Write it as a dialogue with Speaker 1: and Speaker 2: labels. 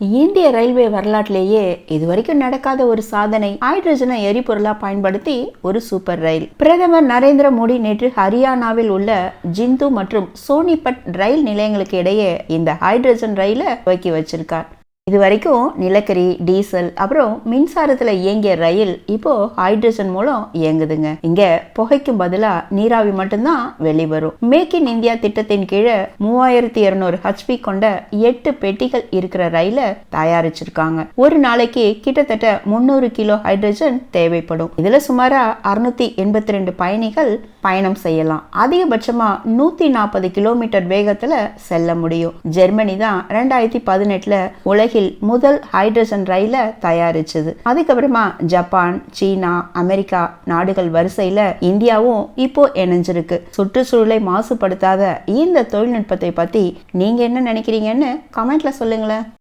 Speaker 1: இந்திய ரயில்வே வரலாற்றிலேயே இதுவரைக்கும் நடக்காத ஒரு சாதனை, ஹைட்ரஜனை எரிபொருளா பயன்படுத்தி ஒரு சூப்பர் ரயில். பிரதமர் நரேந்திர மோடி நேற்று ஹரியானாவில் உள்ள ஜிந்து மற்றும் சோனிபட் ரயில் நிலையங்களுக்கு இடையே இந்த ஹைட்ரஜன் ரயிலை துவக்கி வச்சிருக்கார். இது வரைக்கும் நிலக்கரி, டீசல் அப்புறம் மின்சாரத்துல இயங்கிய ரயில் இப்போ ஹைட்ரஜன் மூலம் இயங்குதுங்க. இங்க புகைக்கும் பதிலா நீராவி மட்டும்தான் வெளிவரும். மேக் இன் இந்தியா திட்டத்தின் கீழே 3200 HP கொண்ட 8 பெட்டிகள் இருக்கிற ரயில தயாரிச்சிருக்காங்க. ஒரு நாளைக்கு கிட்டத்தட்ட 300 கிலோ ஹைட்ரஜன் தேவைப்படும். இதுல சுமாரா 682 பயணிகள் பயணம் செய்யலாம். அதிகபட்சமா 140 கிலோமீட்டர் வேகத்துல செல்ல முடியும். ஜெர்மனி தான் 2018 உலகில் முதல் ஹைட்ரஜன் ரயில தயாரிச்சது. அதுக்கப்புறமா ஜப்பான், சீனா, அமெரிக்கா நாடுகள் வரிசையில இந்தியாவும் இப்போ இணைஞ்சிருக்கு. சுற்றுச்சூழலை மாசுபடுத்தாத இந்த தொழில்நுட்பத்தை பத்தி நீங்க என்ன நினைக்கிறீங்கன்னு கமெண்ட்ல சொல்லுங்களேன்.